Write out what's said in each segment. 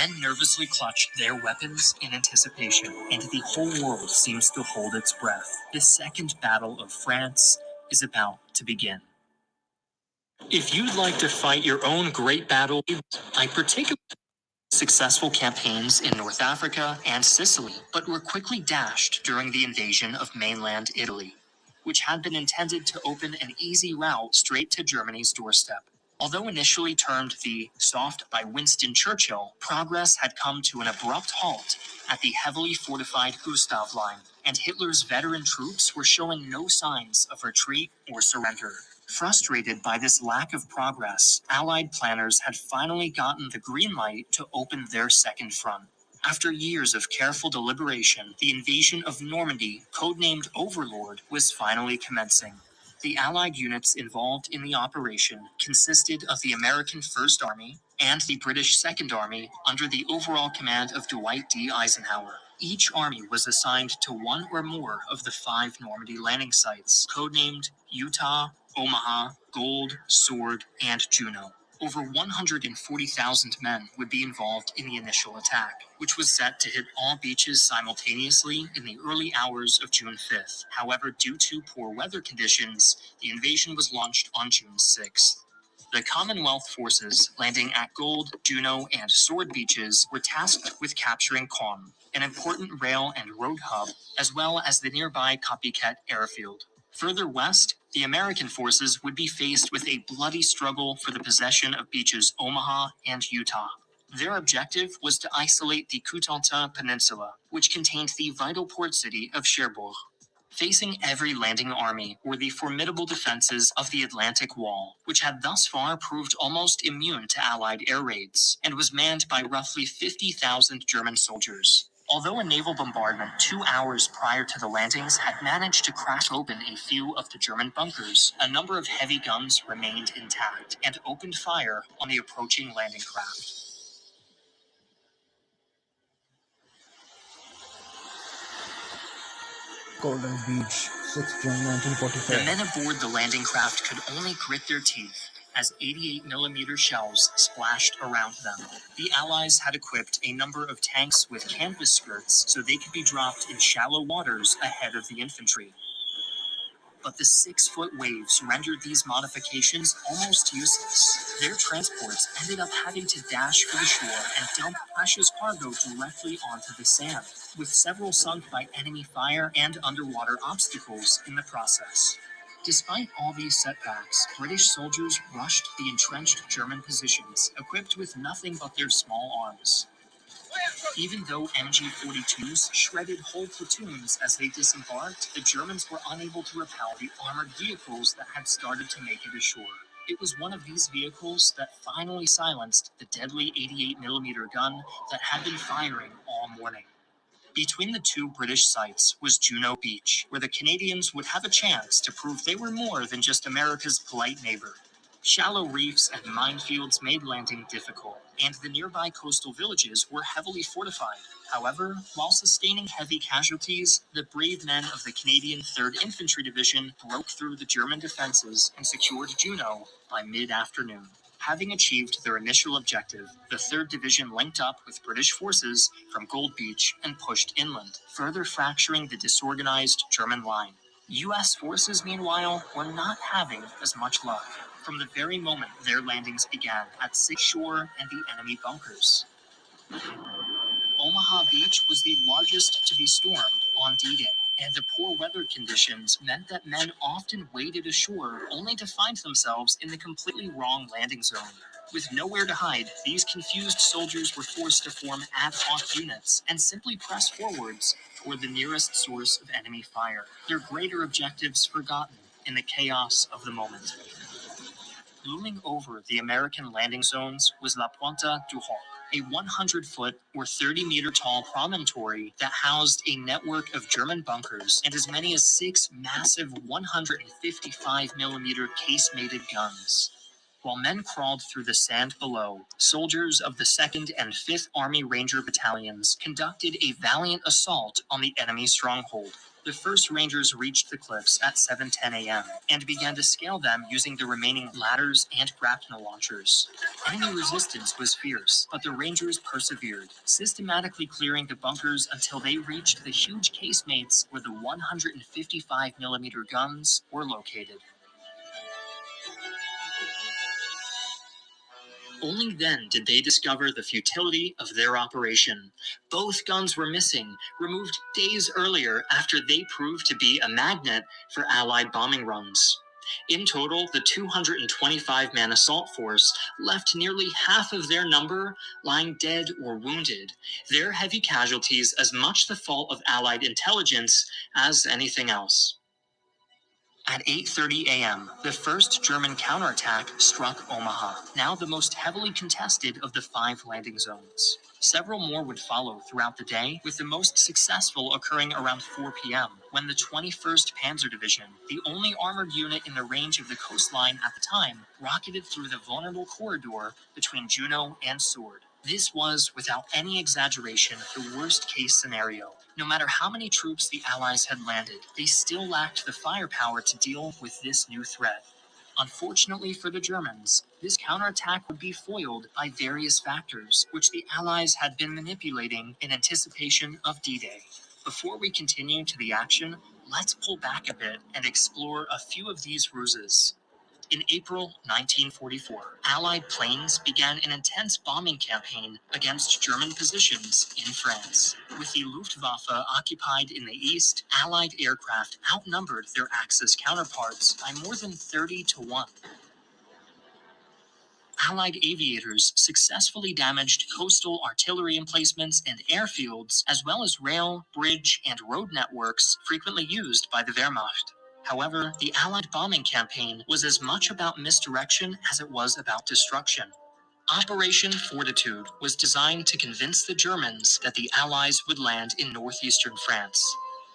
Men nervously clutch their weapons in anticipation, and the whole world seems to hold its breath. The Second Battle of France is about to begin. If you'd like to fight your own great battle, I particularly successful campaigns in North Africa and Sicily, but were quickly dashed during the invasion of mainland Italy, which had been intended to open an easy route straight to Germany's doorstep. Although initially termed the Soft by Winston Churchill, progress had come to an abrupt halt at the heavily fortified Gustav Line, and Hitler's veteran troops were showing no signs of retreat or surrender. Frustrated by this lack of progress, Allied planners had finally gotten the green light to open their second front. After years of careful deliberation, the invasion of Normandy, codenamed Overlord, was finally commencing. The Allied units involved in the operation consisted of the American First Army and the British Second Army under the overall command of Dwight D. Eisenhower. Each army was assigned to one or more of the 5 Normandy landing sites, codenamed Utah, Omaha, Gold, Sword, and Juno. Over 140,000 men would be involved in the initial attack, which was set to hit all beaches simultaneously in the early hours of June 5th. However, due to poor weather conditions, the invasion was launched on June 6th. The Commonwealth forces landing at Gold, Juno, and Sword beaches were tasked with capturing Caen, an important rail and road hub, as well as the nearby Copycat airfield. Further west, the American forces would be faced with a bloody struggle for the possession of beaches Omaha and Utah. Their objective was to isolate the Cotentin Peninsula, which contained the vital port city of Cherbourg. Facing every landing army were the formidable defenses of the Atlantic Wall, which had thus far proved almost immune to Allied air raids, and was manned by roughly 50,000 German soldiers. Although a naval bombardment 2 hours prior to the landings had managed to crack open a few of the German bunkers, a number of heavy guns remained intact and opened fire on the approaching landing craft. Golden Beach, 6 June 1945. The men aboard the landing craft could only grit their teeth as 88mm shells splashed around them. The Allies had equipped a number of tanks with canvas skirts so they could be dropped in shallow waters ahead of the infantry. But the 6-foot waves rendered these modifications almost useless. Their transports ended up having to dash for the shore and dump precious cargo directly onto the sand, with several sunk by enemy fire and underwater obstacles in the process. Despite all these setbacks, British soldiers rushed the entrenched German positions, equipped with nothing but their small arms. Even though MG-42s shredded whole platoons as they disembarked, the Germans were unable to repel the armored vehicles that had started to make it ashore. It was one of these vehicles that finally silenced the deadly 88mm gun that had been firing all morning. Between the 2 British sites was Juno Beach, where the Canadians would have a chance to prove they were more than just America's polite neighbor. Shallow reefs and minefields made landing difficult, and the nearby coastal villages were heavily fortified. However, while sustaining heavy casualties, the brave men of the Canadian 3rd Infantry Division broke through the German defenses and secured Juno by mid-afternoon. Having achieved their initial objective, the 3rd Division linked up with British forces from Gold Beach and pushed inland, further fracturing the disorganized German line. U.S. forces, meanwhile, were not having as much luck from the very moment their landings began at shore and the enemy bunkers. Omaha Beach was the largest to be stormed on D-Day, and the poor weather conditions meant that men often waded ashore only to find themselves in the completely wrong landing zone. With nowhere to hide, these confused soldiers were forced to form ad hoc units and simply press forwards toward the nearest source of enemy fire, their greater objectives forgotten in the chaos of the moment. Looming over the American landing zones was La Puente du Hoc, a 100-foot or 30-meter tall promontory that housed a network of German bunkers and as many as 6 massive 155mm case-mated guns. While men crawled through the sand below, soldiers of the 2nd and 5th Army Ranger Battalions conducted a valiant assault on the enemy stronghold. The first Rangers reached the cliffs at 7:10 a.m. and began to scale them using the remaining ladders and grapnel launchers. Enemy resistance was fierce, but the Rangers persevered, systematically clearing the bunkers until they reached the huge casemates where the 155mm guns were located. Only then did they discover the futility of their operation. Both guns were missing, removed days earlier after they proved to be a magnet for Allied bombing runs. In total, the 225-man assault force left nearly half of their number lying dead or wounded, their heavy casualties as much the fault of Allied intelligence as anything else. At 8:30 a.m., the first German counterattack struck Omaha, now the most heavily contested of the 5 landing zones. Several more would follow throughout the day, with the most successful occurring around 4 p.m., when the 21st Panzer Division, the only armored unit in the range of the coastline at the time, rocketed through the vulnerable corridor between Juno and Sword. This was, without any exaggeration, the worst-case scenario. No matter how many troops the Allies had landed, they still lacked the firepower to deal with this new threat. Unfortunately for the Germans, this counterattack would be foiled by various factors, which the Allies had been manipulating in anticipation of D-Day. Before we continue to the action, let's pull back a bit and explore a few of these ruses. In April 1944, Allied planes began an intense bombing campaign against German positions in France. With the Luftwaffe occupied in the east, Allied aircraft outnumbered their Axis counterparts by more than 30-1. Allied aviators successfully damaged coastal artillery emplacements and airfields, as well as rail, bridge, and road networks frequently used by the Wehrmacht. However, the Allied bombing campaign was as much about misdirection as it was about destruction. Operation Fortitude was designed to convince the Germans that the Allies would land in northeastern France.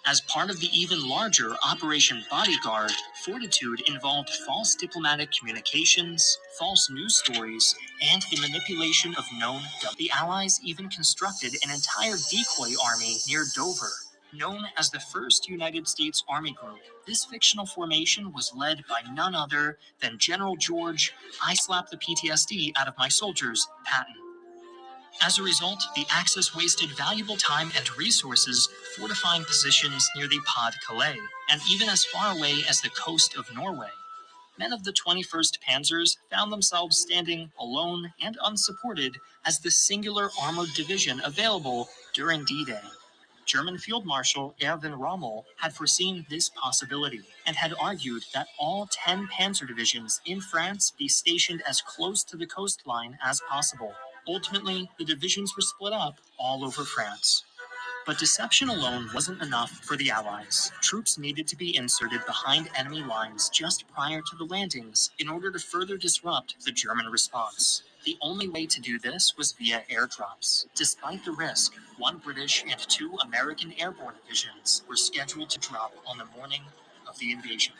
As part of the even larger Operation Bodyguard, Fortitude involved false diplomatic communications, false news stories, and the manipulation of known. The Allies even constructed an entire decoy army near Dover. Known as the First United States Army Group, this fictional formation was led by none other than General George "I slap the PTSD out of my soldiers" Patton. As a result, the Axis wasted valuable time and resources fortifying positions near the Pas-de-Calais, and even as far away as the coast of Norway. Men of the 21st Panzers found themselves standing alone and unsupported as the singular armored division available during D-Day. German Field Marshal Erwin Rommel had foreseen this possibility and had argued that all 10 panzer divisions in France be stationed as close to the coastline as possible. Ultimately, the divisions were split up all over France. But deception alone wasn't enough for the Allies. Troops needed to be inserted behind enemy lines just prior to the landings in order to further disrupt the German response. The only way to do this was via airdrops. Despite the risk, 1 British and 2 American airborne divisions were scheduled to drop on the morning of the invasion.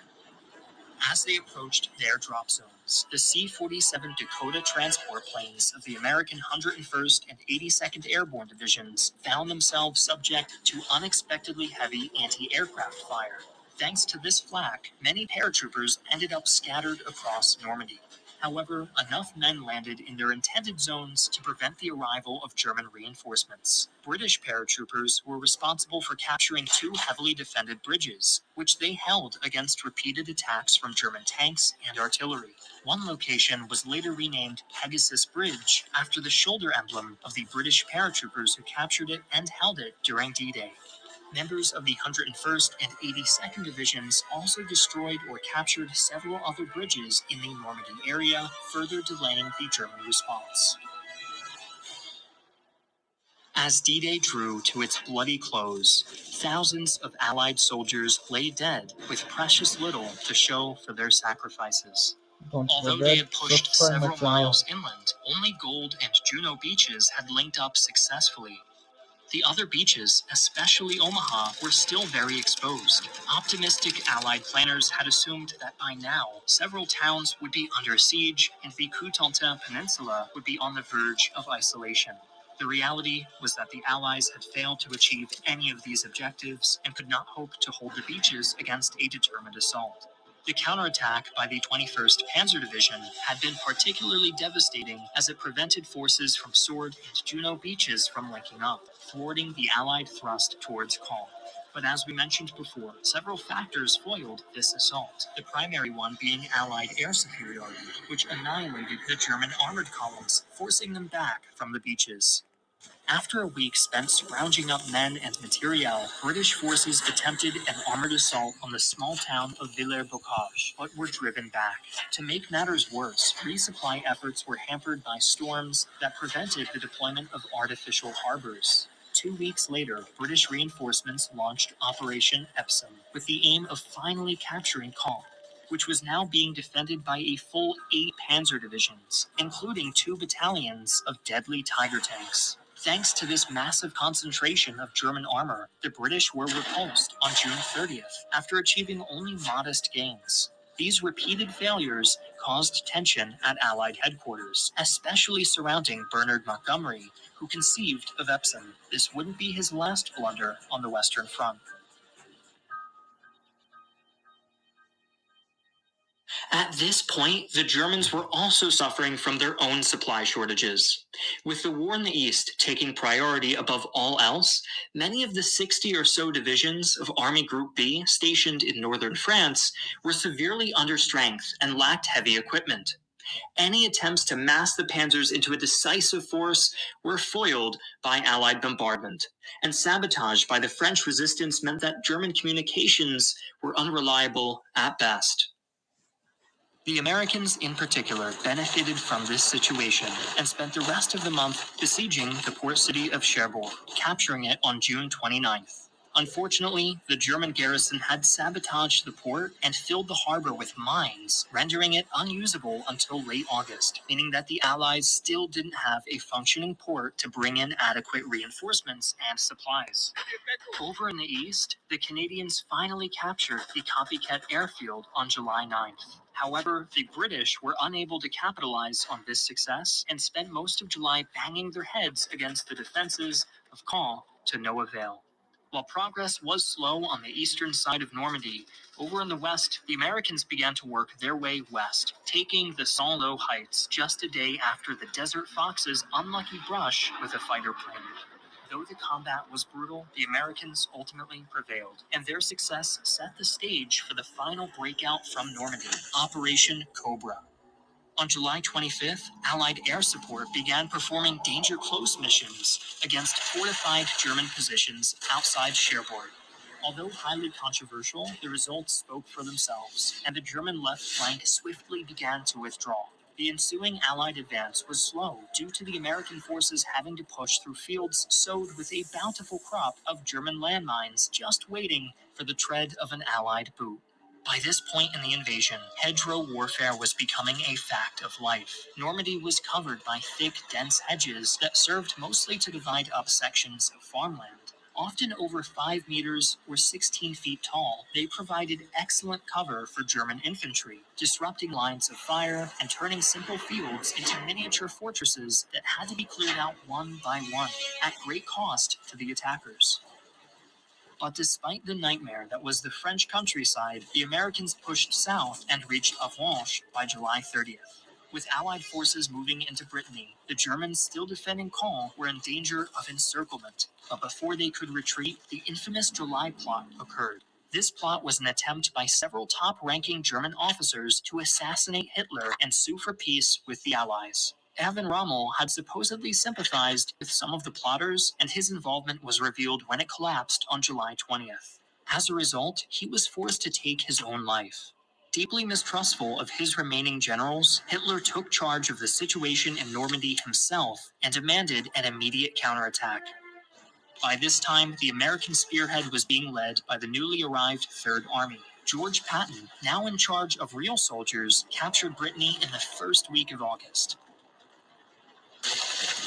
As they approached their drop zones, the C-47 Dakota transport planes of the American 101st and 82nd Airborne Divisions found themselves subject to unexpectedly heavy anti-aircraft fire. Thanks to this flak, many paratroopers ended up scattered across Normandy. However, enough men landed in their intended zones to prevent the arrival of German reinforcements. British paratroopers were responsible for capturing 2 heavily defended bridges, which they held against repeated attacks from German tanks and artillery. One location was later renamed Pegasus Bridge after the shoulder emblem of the British paratroopers who captured it and held it during D-Day. Members of the 101st and 82nd Divisions also destroyed or captured several other bridges in the Normandy area, further delaying the German response. As D-Day drew to its bloody close, thousands of Allied soldiers lay dead with precious little to show for their sacrifices. Don't Although they forget, had pushed subscribe my several channel. miles inland, only Gold and Juno beaches had linked up successfully. The other beaches, especially Omaha, were still very exposed. Optimistic Allied planners had assumed that by now, several towns would be under siege and the Cotentin Peninsula would be on the verge of isolation. The reality was that the Allies had failed to achieve any of these objectives and could not hope to hold the beaches against a determined assault. The counterattack by the 21st Panzer Division had been particularly devastating as it prevented forces from Sword and Juno beaches from linking up, thwarting the Allied thrust towards Caen. But as we mentioned before, several factors foiled this assault, the primary one being Allied air superiority, which annihilated the German armored columns, forcing them back from the beaches. After a week spent scrounging up men and materiel, British forces attempted an armored assault on the small town of Villers-Bocage, but were driven back. To make matters worse, resupply efforts were hampered by storms that prevented the deployment of artificial harbors. 2 weeks later, British reinforcements launched Operation Epsom with the aim of finally capturing Caen, which was now being defended by a full 8 panzer divisions, including 2 battalions of deadly Tiger tanks. Thanks to this massive concentration of German armor, the British were repulsed on June 30th after achieving only modest gains. These repeated failures caused tension at Allied headquarters, especially surrounding Bernard Montgomery, who conceived of Epsom. This wouldn't be his last blunder on the Western Front. At this point, the Germans were also suffering from their own supply shortages. With the war in the East taking priority above all else, many of the 60 or so divisions of Army Group B stationed in northern France were severely understrength and lacked heavy equipment. Any attempts to mass the panzers into a decisive force were foiled by Allied bombardment, and sabotage by the French resistance meant that German communications were unreliable at best. The Americans, in particular, benefited from this situation and spent the rest of the month besieging the port city of Cherbourg, capturing it on June 29th. Unfortunately, the German garrison had sabotaged the port and filled the harbor with mines, rendering it unusable until late August, meaning that the Allies still didn't have a functioning port to bring in adequate reinforcements and supplies. Over in the east, the Canadians finally captured the Copycat airfield on July 9th. However, the British were unable to capitalize on this success and spent most of July banging their heads against the defenses of Caen to no avail. While progress was slow on the eastern side of Normandy, over in the west, the Americans began to work their way west, taking the Saint-Lô Heights just a day after the Desert Fox's unlucky brush with a fighter plane. Though the combat was brutal, the Americans ultimately prevailed, and their success set the stage for the final breakout from Normandy, Operation Cobra. On July 25th, Allied air support began performing danger close missions against fortified German positions outside Cherbourg. Although highly controversial, the results spoke for themselves, and the German left flank swiftly began to withdraw. The ensuing Allied advance was slow due to the American forces having to push through fields sowed with a bountiful crop of German landmines just waiting for the tread of an Allied boot. By this point in the invasion, hedgerow warfare was becoming a fact of life. Normandy was covered by thick, dense hedges that served mostly to divide up sections of farmland. Often over 5 meters or 16 feet tall, they provided excellent cover for German infantry, disrupting lines of fire and turning simple fields into miniature fortresses that had to be cleared out one by one, at great cost to the attackers. But despite the nightmare that was the French countryside, the Americans pushed south and reached Avranches by July 30th. With Allied forces moving into Brittany, the Germans still defending Caen were in danger of encirclement. But before they could retreat, the infamous July Plot occurred. This plot was an attempt by several top-ranking German officers to assassinate Hitler and sue for peace with the Allies. Erwin Rommel had supposedly sympathized with some of the plotters, and his involvement was revealed when it collapsed on July 20th. As a result, he was forced to take his own life. Deeply mistrustful of his remaining generals, Hitler took charge of the situation in Normandy himself and demanded an immediate counterattack. By this time, the American spearhead was being led by the newly arrived Third Army. George Patton, now in charge of real soldiers, captured Brittany in the first week of August.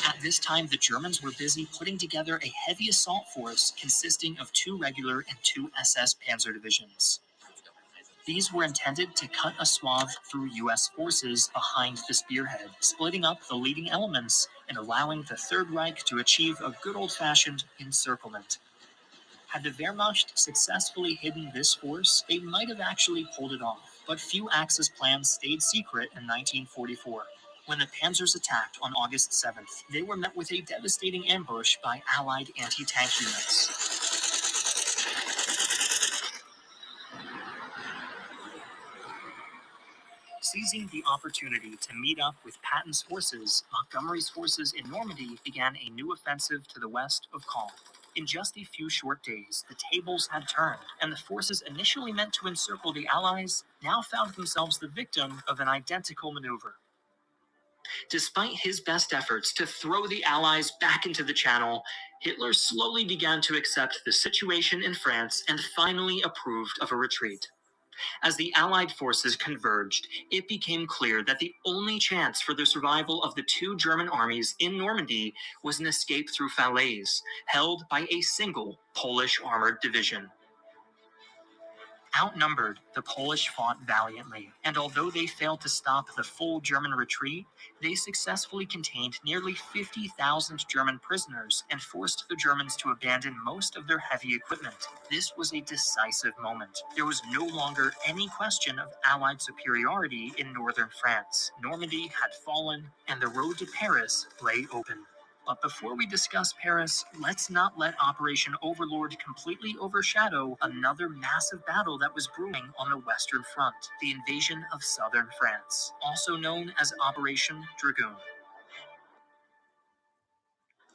At this time, the Germans were busy putting together a heavy assault force consisting of 2 regular and 2 SS panzer divisions. These were intended to cut a swath through U.S. forces behind the spearhead, splitting up the leading elements and allowing the Third Reich to achieve a good old-fashioned encirclement. Had the Wehrmacht successfully hidden this force, they might have actually pulled it off, but few Axis plans stayed secret in 1944. When the Panzers attacked on August 7th, they were met with a devastating ambush by Allied anti-tank units. Seizing the opportunity to meet up with Patton's forces, Montgomery's forces in Normandy began a new offensive to the west of Caen. In just a few short days, the tables had turned, and the forces initially meant to encircle the Allies now found themselves the victim of an identical maneuver. Despite his best efforts to throw the Allies back into the Channel, Hitler slowly began to accept the situation in France and finally approved of a retreat. As the Allied forces converged, it became clear that the only chance for the survival of the two German armies in Normandy was an escape through Falaise, held by a single Polish armored division. Outnumbered, the Polish fought valiantly, and although they failed to stop the full German retreat, they successfully contained nearly 50,000 German prisoners and forced the Germans to abandon most of their heavy equipment. This was a decisive moment. There was no longer any question of Allied superiority in northern France. Normandy had fallen, and the road to Paris lay open. But before we discuss Paris, let's not let Operation Overlord completely overshadow another massive battle that was brewing on the Western Front, the invasion of southern France, also known as Operation Dragoon.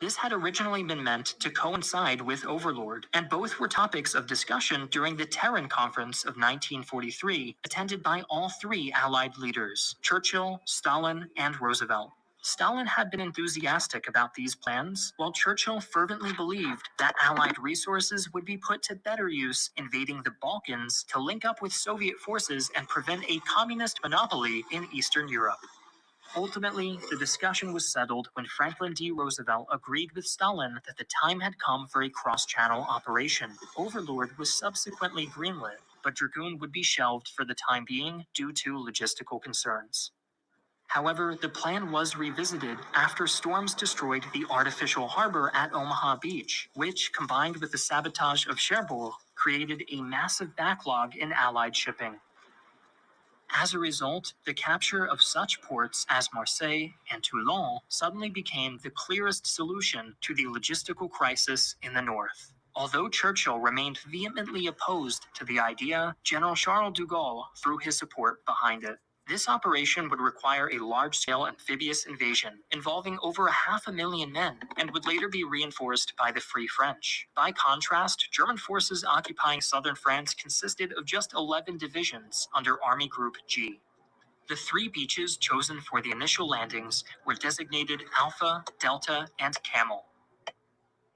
This had originally been meant to coincide with Overlord, and both were topics of discussion during the Terran Conference of 1943, attended by all three Allied leaders, Churchill, Stalin, and Roosevelt. Stalin had been enthusiastic about these plans, while Churchill fervently believed that Allied resources would be put to better use invading the Balkans to link up with Soviet forces and prevent a communist monopoly in Eastern Europe. Ultimately, the discussion was settled when Franklin D. Roosevelt agreed with Stalin that the time had come for a cross-channel operation. Overlord was subsequently greenlit, but Dragoon would be shelved for the time being due to logistical concerns. However, the plan was revisited after storms destroyed the artificial harbor at Omaha Beach, which, combined with the sabotage of Cherbourg, created a massive backlog in Allied shipping. As a result, the capture of such ports as Marseille and Toulon suddenly became the clearest solution to the logistical crisis in the north. Although Churchill remained vehemently opposed to the idea, General Charles de Gaulle threw his support behind it. This operation would require a large-scale amphibious invasion involving over 500,000 men and would later be reinforced by the Free French. By contrast, German forces occupying southern France consisted of just 11 divisions under Army Group G. The three beaches chosen for the initial landings were designated Alpha, Delta, and Camel.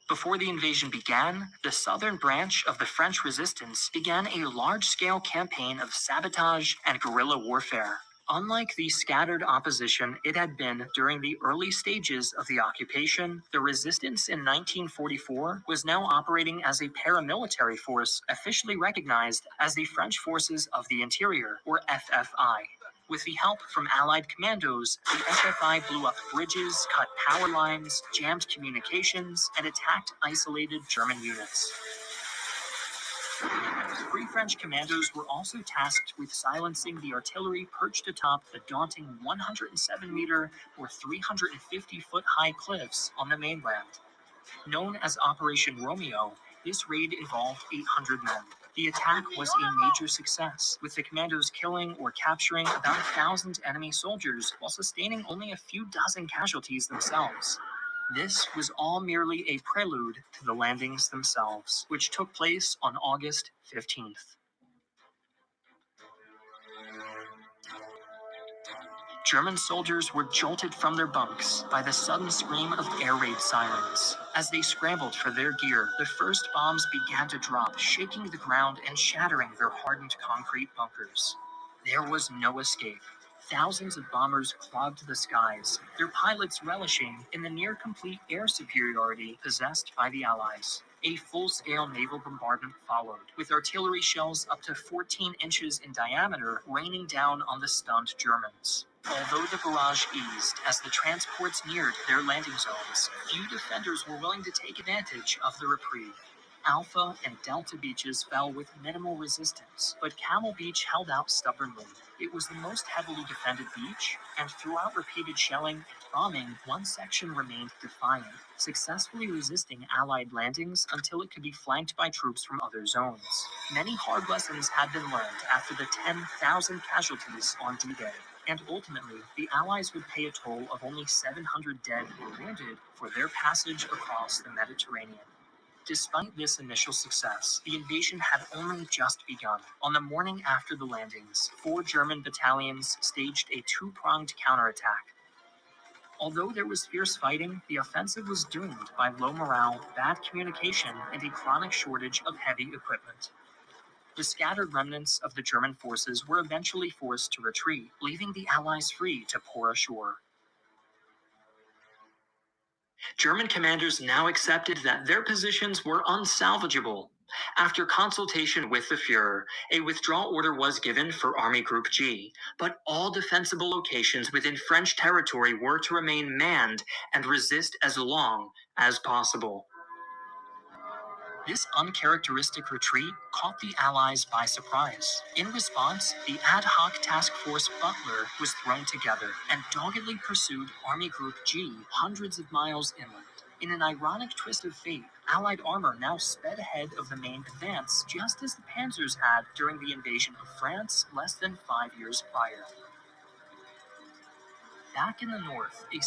Before the invasion began, the southern branch of the French resistance began a large-scale campaign of sabotage and guerrilla warfare. Unlike the scattered opposition it had been during the early stages of the occupation, the resistance in 1944 was now operating as a paramilitary force officially recognized as the French Forces of the Interior, or FFI. With the help from Allied commandos, the FFI blew up bridges, cut power lines, jammed communications, and attacked isolated German units. Free French commandos were also tasked with silencing the artillery perched atop the daunting 107-meter or 350-foot-high cliffs on the mainland. Known as Operation Romeo, this raid involved 800 men. The attack was a major success, with the commandos killing or capturing about 1,000 enemy soldiers while sustaining only a few dozen casualties themselves. This was all merely a prelude to the landings themselves, which took place on August 15th. German soldiers were jolted from their bunks by the sudden scream of air raid sirens. As they scrambled for their gear, the first bombs began to drop, shaking the ground and shattering their hardened concrete bunkers. There was no escape. Thousands of bombers clogged the skies, their pilots relishing in the near-complete air superiority possessed by the Allies. A full-scale naval bombardment followed, with artillery shells up to 14 inches in diameter raining down on the stunned Germans. Although the barrage eased as the transports neared their landing zones, few defenders were willing to take advantage of the reprieve. Alpha and Delta beaches fell with minimal resistance, but Camel Beach held out stubbornly. It was the most heavily defended beach, and throughout repeated shelling and bombing, one section remained defiant, successfully resisting Allied landings until it could be flanked by troops from other zones. Many hard lessons had been learned after the 10,000 casualties on D-Day, and ultimately, the Allies would pay a toll of only 700 dead or wounded for their passage across the Mediterranean. Despite this initial success, the invasion had only just begun. On the morning after the landings, 4 German battalions staged a two-pronged counterattack. Although there was fierce fighting, the offensive was doomed by low morale, bad communication, and a chronic shortage of heavy equipment. The scattered remnants of the German forces were eventually forced to retreat, leaving the Allies free to pour ashore. German commanders now accepted that their positions were unsalvageable. After consultation with the Führer, a withdrawal order was given for Army Group G, but all defensible locations within French territory were to remain manned and resist as long as possible. This uncharacteristic retreat caught the Allies by surprise. In response, the ad hoc task force Butler was thrown together and doggedly pursued Army Group G hundreds of miles inland. In an ironic twist of fate, Allied armor now sped ahead of the main advance, just as the Panzers had during the invasion of France less than 5 years prior. Back in the north, a